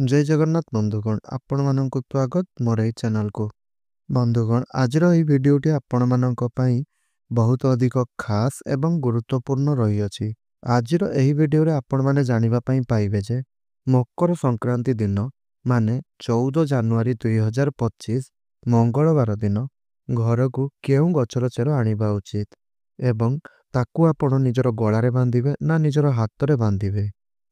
जय जगन्नाथ बंधुगण आपण मानक स्वागत मोर एई चैनल को। बंधुगण आजर एई वीडियोटी आपण मानक पई बहुत अधिक खास एवं गुरुत्वपूर्ण रही अछि। आजर एई वीडियो रे आपण माने जानिबा पई पाइबे जे मकर संक्रांति दिन माने 14 जनवरी 2025 मंगलवार दिन घर को केउ गछर चेर आनिबा उचित एवं ताकू आपण निजर गळारे बांधिबे ना निजर हाथ रे बांधिबे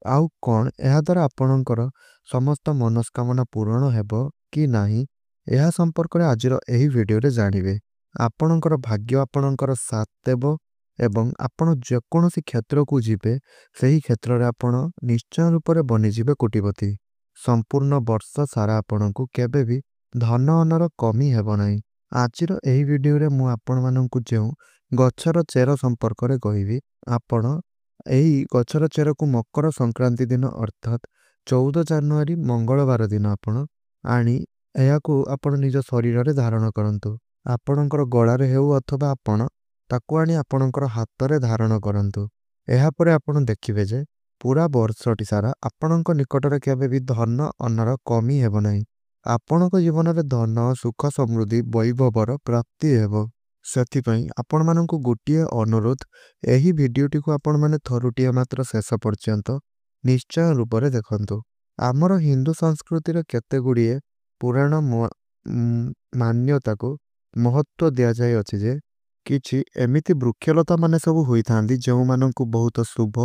आउ कोन एहा द्वारा आपणकर समस्त मनस्कामना पूर्ण हेबो कि नाही एहा संपर्क रे आजिर एही वीडियो रे जानिबे। आपणकर भाग्य आपणकर साथ देबो एवं आपण जेकोनोसी क्षेत्र को जिबे सेही क्षेत्र रे आपण निश्चय रूप रे बनि जिबे कोटिपति। संपूर्ण वर्ष सारा आपणकु केबे भी धन अनर कमी हेबो नाही। आजिर एही वीडियो रे मु आपण माननकु जेउ गछर चेर संपर्क रे कहिबी आपण एही गछर चेर को मकर संक्रांति दिन अर्थात 14 जनवरी मंगलवार दिन आपण आनी एहाकू आपण निज शरीर रे धारण करंतु। आपणकर गळारे हेउ अथवा आपण ताकू आनी आपणकर हाथ रे धारण करंतु। एहा परे आपण देखिबे जे पूरा वर्षटी सारा आपणक निकट रे केबे भी धन अनर कमी हेबो नाही। आपणक जीवन रे धन सुख समृद्धि वैभवर प्राप्ति हेबो। सेति पई आपण माननकु गोटिए अनुरोध एही वीडियोटी को आपण माने थरुटिए मात्र शेष पर्यंत निश्चय रूप रे देखंतु। आमर हिंदू संस्कृति रे केते गुड़िए पुराण मान्यता को महत्व दिया जाय अछि जे किछि एमिति वृक्षलता माने सब होई थांदी जेउ माननकु बहुत शुभ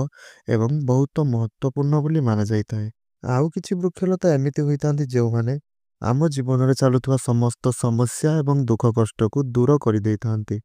एवं बहुत महत्वपूर्ण बोली माना जायताय। आउ किछि वृक्षलता एमिति होई थांदी जेउ माने आम जीवन रे चालुथुवा समस्त समस्या एवं दुख कष्ट को दूर करि देई थांती।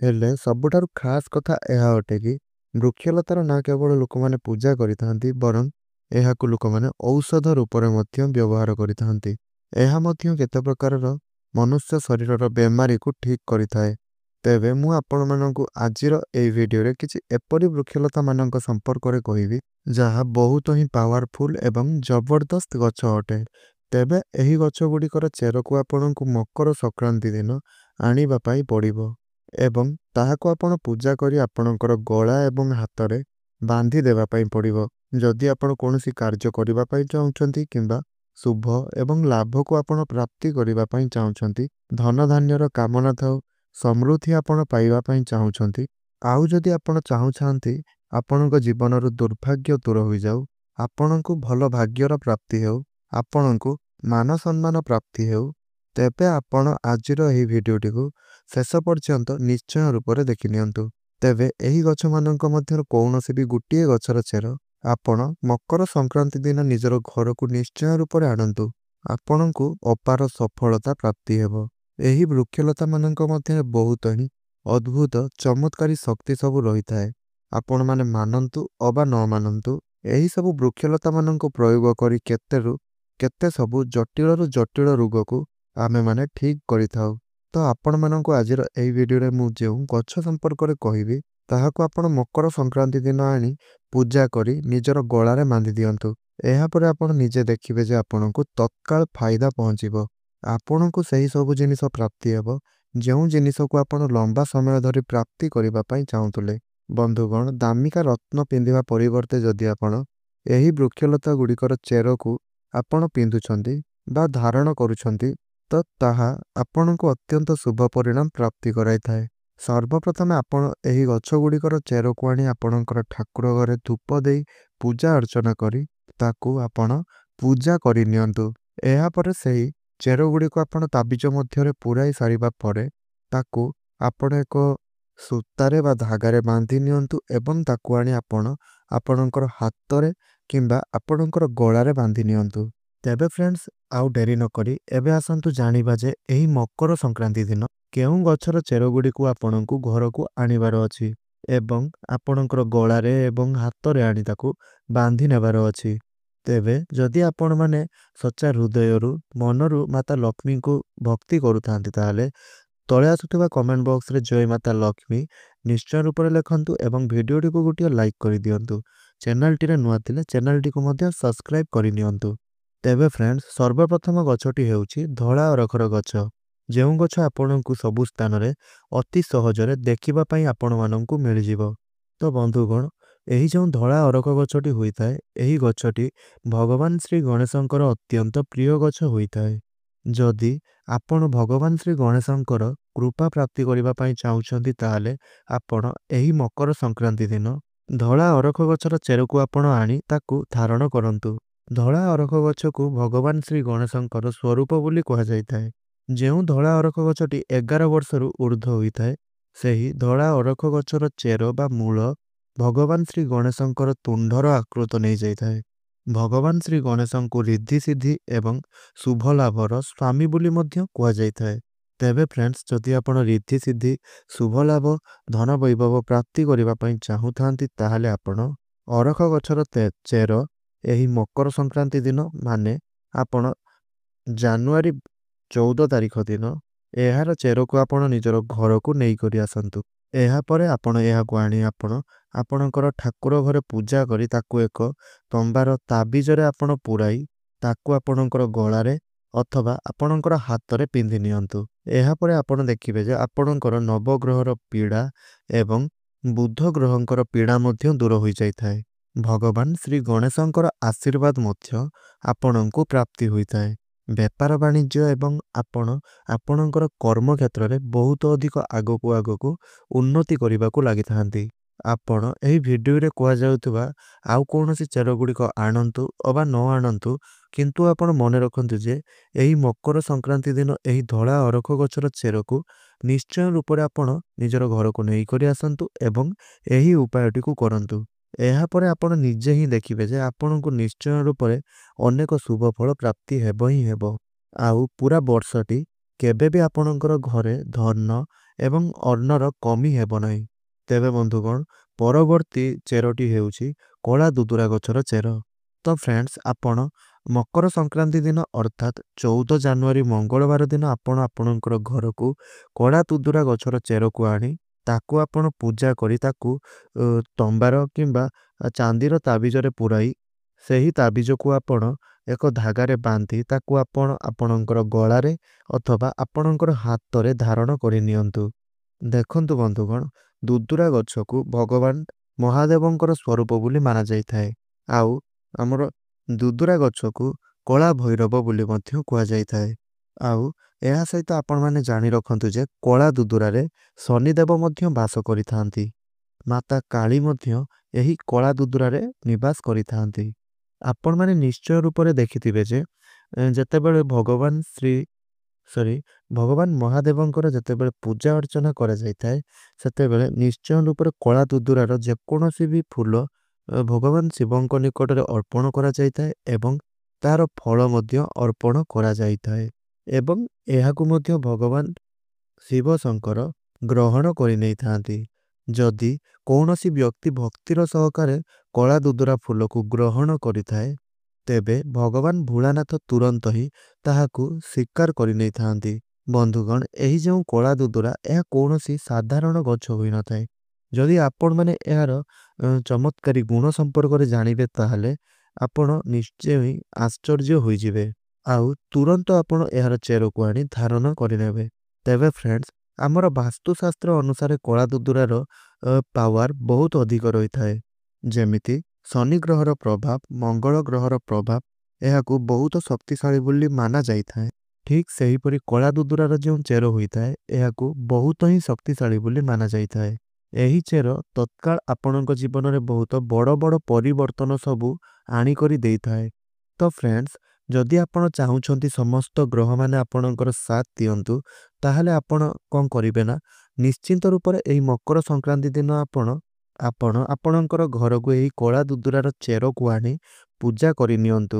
हेले सबुठारु खास कथा एहा अटे कि वृक्षलतार ना केवल लोक माने पूजा करि थांती बरं एहाकु लोक माने औषध रूप रे मध्य व्यवहार करि थांती। एहा मध्य केते प्रकारर मनुष्य शरीरर बेमारी को ठीक करि थाए। तेबे मु आपण माननकु आजिर एई वीडियो रे किछि एपरि वृक्षलता माननक संपर्क रे कहिबी जहा बहुत ही पावरफुल एवं जबरदस्त गछ अटे। तेबे एही गछ गुड़िकर चेर को आपणकु मकर संक्रांति दिन आनिबा पाई पड़िबो एवं ताहाको आपण पूजा करी आपणकर गळा एवं हाथ रे बांधी देबा पाई पड़िबो। जदि आपण कोनोसी कार्य करिबा पाई चाहुचंती किंबा शुभ एवं लाभ को आपण प्राप्ति करिबा पाई चाहुचंती धन धान्यर कामना थाउ समृद्धि आपण पाइबा पाई चाहुचंती आउ जदि आपण चाहुछांती आपणक जीवनर दुर्भाग्य दूर होई जाऊ आपणकु भल भाग्यर प्राप्ति हेउ आपणकु मान सम्मान प्राप्ति हेउ तेबे आपण आजिर एही वीडियोटी को शेष पर्यंत निश्चय रूप रे देखि नियंतु। तेबे एही गछ माननक मध्यर कौनसी भी गुटिए गछर चेर आपण मकर संक्रांति दिन निजर घर को निश्चय रूप रे आनंतु आपणकु अपार सफलता प्राप्ति हेबो। एही वृक्षलता माननक मध्य बहुत ही अद्भुत चमत्कारी शक्ति सब रही थाए। आपण माने मानंतु अबा न मानंतु एही सब वृक्षलता माननक प्रयोग करी केते सबु जटिल जटिल रोग को आमे माने ठीक करि थाउ। तो आपण माननकु आजिर एही वीडियो रे मु जेउ गछ संपर्क रे कहिबी ताहाको आपण मकर संक्रांति दिन आनी पूजा करी निजर गळारे बांधि दियंतु। एहा परे आपण निजे देखिबे जे आपणकु तत्काल फायदा पहुंचीबो। आपणकु सही सब जिनिस प्राप्ति हेबो जेउ जिनिस को आपण लंबा समय धरि प्राप्ति करिबा पई चाहुतले। बंधुगण दामिका रत्न पिंधिबा परिवर्ते जदि आपण एही वृक्षलता गुड़िकर चेर को आपण पिंधुछंती बा धारण करूछंती तो ताहा आपणकु अत्यंत शुभ परिणाम प्राप्ति कराई थाए। सर्वप्रथमे आपण एही गछ गुड़िकर चेर को आनी आपणकर ठाकुर घरे धूप देई पूजा अर्चना करी ताकू आपण पूजा करि नियंतु। एहा परे सेही चेर गुड़िक आपण ताबिज मध्यरे पुराई सारिबा परे ताकू आपण एक सूतारे बा धागारे बांधि नियंतु एवं ताकू आनी आपण आपणकर हाथ रे किंबा आपणकर गळारे बांधि नियंतु। तेबे फ्रेंड्स आउ डेरी न करी एबे आसंतु जानिबा जे एही मकर संक्रांति दिन केउ गछर चेर गुड़िकु आपणकु घर को आनिबार अछि एवं आपणकर गळारे एवं हाथ रे आनी ताकू बांधि नेबार अछि। तेबे जदि आपण माने सच्चा हृदयरु मनरु माता लक्ष्मी को भक्ति करूथांती ताले तळे आसुथिबा कमेंट बॉक्स रे जय माता लक्ष्मी निश्चय रूप रे लेखंतु एवं वीडियोटी को गोटिए लाइक करि दियंतु। चैनल टी रे नुआ थिले चैनल टी को मध्य सब्सक्राइब करि नियंतु। तेबे फ्रेंड्स सर्वप्रथम गछटी हेउची धळा अरखर गछ जेउ गछ आपणकु सबु स्थान रे अति सहजरे देखिबा पई आपण माननकु मिलि जिवो। तो बंधुगण ଏହି ଯେଉଁ ଧଳା ଅରଖ ଗଛଟି ହୋଇଥାଏ, ଏହି ଗଛଟି ଭଗବାନ ଶ୍ରୀ ଗଣେଶଙ୍କର ଅତ୍ୟନ୍ତ ପ୍ରିୟ ଗଛ ହୋଇଥାଏ। ଯଦି ଆପଣ ଭଗବାନ ଶ୍ରୀ ଗଣେଶଙ୍କର କୃପା ପ୍ରାପ୍ତି କରିବା ପାଇଁ ଚାହୁଁଛନ୍ତି, ତାହେଲେ ଆପଣ ଏହି ମକର ସଂକ୍ରାନ୍ତି ଦିନ ଧଳା ଅରଖ ଗଛର ଚେରକୁ ଆପଣ ଆଣି ତାକୁ ଧାରଣ କରନ୍ତୁ। ଧଳା ଅରଖ ଗଛକୁ ଭଗବାନ ଶ୍ରୀ ଗଣେଶଙ୍କର ସ୍ୱରୂପ ବୋଲି କୁହାଯାଇଥାଏ। ଯେଉଁ ଧଳା ଅରଖ ଗଛଟି 11 ବର୍ଷରୁ ଉର୍ଦ୍ଧ୍ୱ ହୋଇଥାଏ, ସେହି ଧଳା ଅରଖ ଗଛର ଚେର ବା ମୂଳ ଭଗବାନ ଶ୍ରୀ ଗଣେଶଙ୍କର ତୁଣ୍ଡର ଆକୃତ ନେଇଯାଇଥାଏ। ଭଗବାନ ଶ୍ରୀ ଗଣେଶଙ୍କୁ ରିଦ୍ଧି ସିଦ୍ଧି ଏବଂ ଶୁଭ ଲାଭର ସ୍ୱାମୀ ବୋଲି ମଧ୍ୟ କୁହାଯାଇଥାଏ। ତେବେ ଫ୍ରେଣ୍ଡସ୍, ଯଦି ଆପଣ ରିଦ୍ଧି ସିଦ୍ଧି, ଶୁଭ ଲାଭ, ଧନ ବୈଭବ ପ୍ରାପ୍ତି କରିବା ପାଇଁ ଚାହୁଁଥାନ୍ତି, ତାହେଲେ ଆପଣ ଅରଖ ଗଛର ଚେର ଏହି ମକର ସଂକ୍ରାନ୍ତି ଦିନ ମାନେ ଆପଣ ଜାନୁଆରୀ 14 ତାରିଖ ଦିନ ଏହାର ଚେରକୁ ଆପଣ ନିଜର ଘରକୁ ନେଇକରି ଆସନ୍ତୁ। ଏହାପରେ ଆପଣ ଏହାକୁ ଆଣି ଆପଣଙ୍କର ଠାକୁର ଘରେ ପୂଜା କରି ତାକୁ ଏକ ତମ୍ବାର ତାବିଜରେ ଆପଣ ପୁରାଇ ତାକୁ ଆପଣଙ୍କର ଗଳାରେ ଅଥବା ଆପଣଙ୍କର ହାତରେ ପିନ୍ଧି ନିଅନ୍ତୁ। ଏହାପରେ ଆପଣ ଦେଖିବେ ଯେ ଆପଣଙ୍କର ନବଗ୍ରହର ପୀଡ଼ା ଏବଂ ବୁଧ ଗ୍ରହଙ୍କର ପୀଡ଼ା ମଧ୍ୟ ଦୂର ହୋଇଯାଇଥାଏ। ଭଗବାନ ଶ୍ରୀ ଗଣେଶଙ୍କର ଆଶୀର୍ବାଦ ମଧ୍ୟ ଆପଣଙ୍କୁ ପ୍ରାପ୍ତି ହୋଇଥାଏ। ବେପାର ବାଣିଜ୍ୟ ଏବଂ ଆପଣ ଆପଣଙ୍କର କର୍ମକ୍ଷେତ୍ରରେ ବହୁତ ଅଧିକ ଆଗକୁ ଉନ୍ନତି କରିବାକୁ ଲାଗିଥାନ୍ତି। ଆପଣ ଏହି ଭିଡ଼ିଓରେ କୁହାଯାଉଥିବା ଆଉ କୌଣସି ଚେରଗୁଡ଼ିକ ଆଣନ୍ତୁ ଅବା ନ ଆଣନ୍ତୁ, କିନ୍ତୁ ଆପଣ ମନେ ରଖନ୍ତୁ ଯେ ଏହି ମକର ସଂକ୍ରାନ୍ତି ଦିନ ଏହି ଧଳା ଅରଖ ଗଛର ଚେରକୁ ନିଶ୍ଚୟ ରୂପରେ ଆପଣ ନିଜର ଘରକୁ ନେଇକରି ଆସନ୍ତୁ ଏବଂ ଏହି ଉପାୟଟିକୁ କରନ୍ତୁ। ଏହାପରେ ଆପଣ ନିଜେ ହିଁ ଦେଖିବେ ଯେ ଆପଣଙ୍କୁ ନିଶ୍ଚୟ ରୂପରେ ଅନେକ ଶୁଭ ଫଳ ପ୍ରାପ୍ତି ହେବ ହିଁ ହେବ। ଆଉ ପୁରା ବର୍ଷଟି କେବେ ବି ଆପଣଙ୍କର ଘରେ ଧନ ଏବଂ ଅନ୍ନର କମି ହେବ ନାହିଁ। ତେବେ ବନ୍ଧୁଗଣ, ପରବର୍ତ୍ତୀ ଚେରଟି ହେଉଛି କଳା ଦୁଦୁରା ଗଛର ଚେର। ତ ଫ୍ରେଣ୍ଡସ୍, ଆପଣ ମକର ସଂକ୍ରାନ୍ତି ଦିନ ଅର୍ଥାତ୍ 14 ଜାନୁଆରୀ ମଙ୍ଗଳବାର ଦିନ ଆପଣ ଆପଣଙ୍କର ଘରକୁ କଳା ଦୁଦୁରା ଗଛର ଚେରକୁ ଆଣି ତାକୁ ଆପଣ ପୂଜା କରି ତାକୁ ତମ୍ବାର କିମ୍ବା ଚାନ୍ଦିର ତାବିଜରେ ପୁରାଇ ସେହି ତାବିଜକୁ ଆପଣ ଏକ ଧାଗାରେ ବାନ୍ଧି ତାକୁ ଆପଣ ଆପଣଙ୍କର ଗଳାରେ ଅଥବା ଆପଣଙ୍କର ହାତରେ ଧାରଣ କରି ନିଅନ୍ତୁ। ଦେଖନ୍ତୁ ବନ୍ଧୁଗଣ, ଦୁଦୁରା ଗଛକୁ ଭଗବାନ ମହାଦେବଙ୍କର ସ୍ୱରୂପ ବୋଲି ମାନାଯାଇଥାଏ। ଆଉ ଆମର ଦୁଦୁରା ଗଛକୁ କଳା ଭୈରବ ବୋଲି ମଧ୍ୟ କୁହାଯାଇଥାଏ। ଆଉ ଏହା ସହିତ ଆପଣମାନେ ଜାଣି ରଖନ୍ତୁ ଯେ କଳା ଦୁଦୁରାରେ ଶନିଦେବ ମଧ୍ୟ ବାସ କରିଥାନ୍ତି। ମାତା କାଳୀ ମଧ୍ୟ ଏହି କଳା ଦୁଦୁରାରେ ନିବାସ କରିଥାନ୍ତି। ଆପଣମାନେ ନିଶ୍ଚୟ ରୂପରେ ଦେଖିଥିବେ ଯେ ଯେତେବେଳେ ଭଗବାନ ମହାଦେବଙ୍କର ଯେତେବେଳେ ପୂଜା ଅର୍ଚ୍ଚନା କରାଯାଇଥାଏ, ସେତେବେଳେ ନିଶ୍ଚୟ ରୂପରେ କଳା ଦୁଦୁରାର ଯେକୌଣସି ବି ଫୁଲ ଭଗବାନ ଶିବଙ୍କ ନିକଟରେ ଅର୍ପଣ କରାଯାଇଥାଏ ଏବଂ ତାହାର ଫଳ ମଧ୍ୟ ଅର୍ପଣ କରାଯାଇଥାଏ ଏବଂ ଏହାକୁ ମଧ୍ୟ ଭଗବାନ ଶିବ ଶଙ୍କର ଗ୍ରହଣ କରି ନେଇଥାନ୍ତି। ଯଦି କୌଣସି ବ୍ୟକ୍ତି ଭକ୍ତିର ସହକାରେ କଳା ଦୁଦୁରା ଫୁଲକୁ ଗ୍ରହଣ କରିଥାଏ, ତେବେ ଭଗବାନ ଭୋଳାନାଥ ତୁରନ୍ତ ହିଁ ତାହାକୁ ସ୍ୱୀକାର କରି ନେଇଥାନ୍ତି। ବନ୍ଧୁଗଣ, ଏହି ଯେଉଁ କଳା ଦୁଦୁରା, ଏହା କୌଣସି ସାଧାରଣ ଗଛ ହୋଇନଥାଏ। ଯଦି ଆପଣମାନେ ଏହାର ଚମତ୍କାରୀ ଗୁଣ ସମ୍ପର୍କରେ ଜାଣିବେ, ତାହେଲେ ଆପଣ ନିଶ୍ଚୟ ହିଁ ଆଶ୍ଚର୍ଯ୍ୟ ହୋଇଯିବେ। ଆଉ ତୁରନ୍ତ ଆପଣ ଏହାର ଚେରକୁ ଆଣି ଧାରଣ କରିନେବେ। ତେବେ ଫ୍ରେଣ୍ଡସ୍, ଆମର ବାସ୍ତୁଶାସ୍ତ୍ର ଅନୁସାରେ କଳା ଦୁଦୁରାର ପାୱାର ବହୁତ ଅଧିକ ରହିଥାଏ। ଯେମିତି ଶନି ଗ୍ରହର ପ୍ରଭାବ, ମଙ୍ଗଳ ଗ୍ରହର ପ୍ରଭାବ ଏହାକୁ ବହୁତ ଶକ୍ତିଶାଳୀ ବୋଲି ମାନା ଯାଇଥାଏ। ଠିକ୍ ସେହିପରି କଳା ଦୁଦୁରାର ଯେଉଁ ଚେର ହୋଇଥାଏ, ଏହାକୁ ବହୁତ ହିଁ ଶକ୍ତିଶାଳୀ ବୋଲି ମାନା ଯାଇଥାଏ। ଏହି ଚେର ତତ୍କାଳ ଆପଣଙ୍କ ଜୀବନରେ ବହୁତ ବଡ଼ ବଡ଼ ପରିବର୍ତ୍ତନ ସବୁ ଆଣିକରି ଦେଇଥାଏ। ତ ଫ୍ରେଣ୍ଡସ୍, ଯଦି ଆପଣ ଚାହୁଁଛନ୍ତି ସମସ୍ତ ଗ୍ରହମାନେ ଆପଣଙ୍କର ସାଥ ଦିଅନ୍ତୁ, ତାହେଲେ ଆପଣ କ'ଣ କରିବେ ନା, ନିଶ୍ଚିନ୍ତ ରୂପରେ ଏହି ମକର ସଂକ୍ରାନ୍ତି ଦିନ ଆପଣ ଆପଣଙ୍କର ଘରକୁ ଏହି କଳା ଦୁଦୁରାର ଚେରକୁ ଆଣି ପୂଜା କରି ନିଅନ୍ତୁ।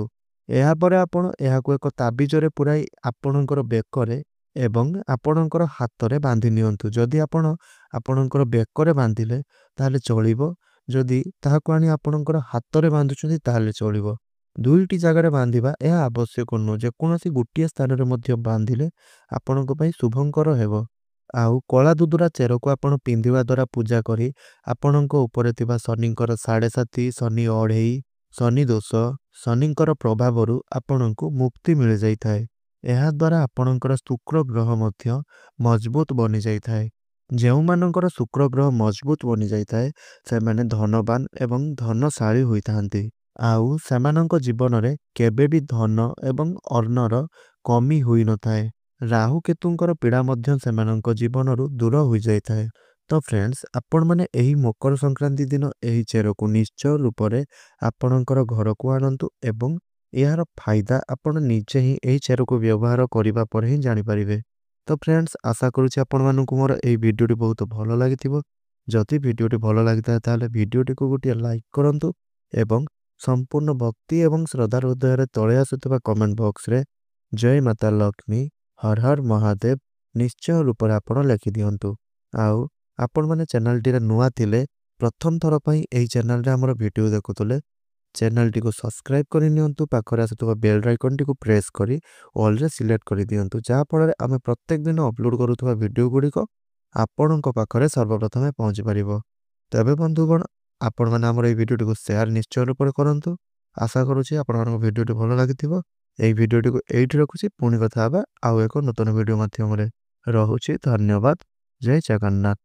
ଏହାପରେ ଆପଣ ଏହାକୁ ଏକ ତାବିଜରେ ପୁରାଇ ଆପଣଙ୍କର ବେକରେ ଏବଂ ଆପଣଙ୍କର ହାତରେ ବାନ୍ଧି ନିଅନ୍ତୁ। ଯଦି ଆପଣ ଆପଣଙ୍କର ବେକରେ ବାନ୍ଧିଲେ ତାହେଲେ ଚଳିବ, ଯଦି ତାହାକୁ ଆଣି ଆପଣଙ୍କର ହାତରେ ବାନ୍ଧୁଛନ୍ତି ତାହେଲେ ଚଳିବ। ଦୁଇଟି ଜାଗାରେ ବାନ୍ଧିବା ଏହା ଆବଶ୍ୟକ ନୁହେଁ, ଯେକୌଣସି ଗୋଟିଏ ସ୍ଥାନରେ ମଧ୍ୟ ବାନ୍ଧିଲେ ଆପଣଙ୍କ ପାଇଁ ଶୁଭଙ୍କର ହେବ। ଆଉ କଳା ଦୁଦୁରା ଚେରକୁ ଆପଣ ପିନ୍ଧିବା ଦ୍ୱାରା ପୂଜା କରି ଆପଣଙ୍କ ଉପରେ ଥିବା ଶନିଙ୍କର 7.5, ଶନି ଅଢ଼େଇ, ଶନି ଦୋଷ, ଶନିଙ୍କର ପ୍ରଭାବରୁ ଆପଣଙ୍କୁ ମୁକ୍ତି ମିଳିଯାଇଥାଏ। ଏହାଦ୍ୱାରା ଆପଣଙ୍କର ଶୁକ୍ର ଗ୍ରହ ମଧ୍ୟ ମଜବୁତ ବନିଯାଇଥାଏ। ଯେଉଁମାନଙ୍କର ଶୁକ୍ର ଗ୍ରହ ମଜବୁତ ବନିଯାଇଥାଏ ସେମାନେ ଧନବାନ ଏବଂ ଧନଶାଳୀ ହୋଇଥାନ୍ତି। ଆଉ ସେମାନଙ୍କ ଜୀବନରେ କେବେ ବି ଧନ ଏବଂ ଅର୍ଣ୍ଣର କମି ହୋଇନଥାଏ। ରାହୁ କେତୁଙ୍କର ପୀଡ଼ା ମଧ୍ୟ ସେମାନଙ୍କ ଜୀବନରୁ ଦୂର ହୋଇଯାଇଥାଏ। ତ ଫ୍ରେଣ୍ଡସ୍, ଆପଣମାନେ ଏହି ମକର ସଂକ୍ରାନ୍ତି ଦିନ ଏହି ଚେରକୁ ନିଶ୍ଚୟ ରୂପରେ ଆପଣଙ୍କର ଘରକୁ ଆଣନ୍ତୁ ଏବଂ ଏହାର ଫାଇଦା ଆପଣ ନିଜେ ହିଁ ଏହି ଚେରକୁ ବ୍ୟବହାର କରିବା ପରେ ହିଁ ଜାଣିପାରିବେ। ତ ଫ୍ରେଣ୍ଡସ୍, ଆଶା କରୁଛି ଆପଣମାନଙ୍କୁ ମୋର ଏହି ଭିଡ଼ିଓଟି ବହୁତ ଭଲ ଲାଗିଥିବ। ଯଦି ଭିଡ଼ିଓଟି ଭଲ ଲାଗିଥାଏ ତାହେଲେ ଭିଡ଼ିଓଟିକୁ ଗୋଟିଏ ଲାଇକ୍ କରନ୍ତୁ ଏବଂ ସମ୍ପୂର୍ଣ୍ଣ ଭକ୍ତି ଏବଂ ଶ୍ରଦ୍ଧା ହୃଦୟରେ ତଳେ ଆସୁଥିବା କମେଣ୍ଟ ବକ୍ସରେ ଜୟ ମାତା ଲକ୍ଷ୍ମୀ, ହର ହର ମହାଦେବ ନିଶ୍ଚୟ ରୂପରେ ଆପଣ ଲେଖିଦିଅନ୍ତୁ। ଆଉ ଆପଣମାନେ ଚ୍ୟାନେଲଟିରେ ନୂଆ ଥିଲେ, ପ୍ରଥମ ଥର ପାଇଁ ଏହି ଚ୍ୟାନେଲରେ ଆମର ଭିଡ଼ିଓ ଦେଖୁଥିଲେ, ଚ୍ୟାନେଲଟିକୁ ସବସ୍କ୍ରାଇବ୍ କରିନିଅନ୍ତୁ। ପାଖରେ ଆସୁଥିବା ବେଲ୍ ଆଇକନ୍ଟିକୁ ପ୍ରେସ୍ କରି ଅଲ୍ରେ ସିଲେକ୍ଟ କରିଦିଅନ୍ତୁ, ଯାହାଫଳରେ ଆମେ ପ୍ରତ୍ୟେକ ଦିନ ଅପଲୋଡ଼ କରୁଥିବା ଭିଡ଼ିଓ ଗୁଡ଼ିକ ଆପଣଙ୍କ ପାଖରେ ସର୍ବପ୍ରଥମେ ପହଞ୍ଚିପାରିବ। ତେବେ ବନ୍ଧୁଗଣ, ଆପଣମାନେ ଆମର ଏହି ଭିଡ଼ିଓଟିକୁ ସେୟାର ନିଶ୍ଚୟ ରୂପରେ କରନ୍ତୁ। ଆଶା କରୁଛି ଆପଣମାନଙ୍କ ଭିଡ଼ିଓଟି ଭଲ ଲାଗିଥିବ। ଏହି ଭିଡ଼ିଓଟିକୁ ଏଇଠି ରଖୁଛି, ପୁଣି କଥା ହେବା ଆଉ ଏକ ନୂତନ ଭିଡ଼ିଓ ମାଧ୍ୟମରେ। ରହୁଛି, ଧନ୍ୟବାଦ। ଜୟ ଜଗନ୍ନାଥ।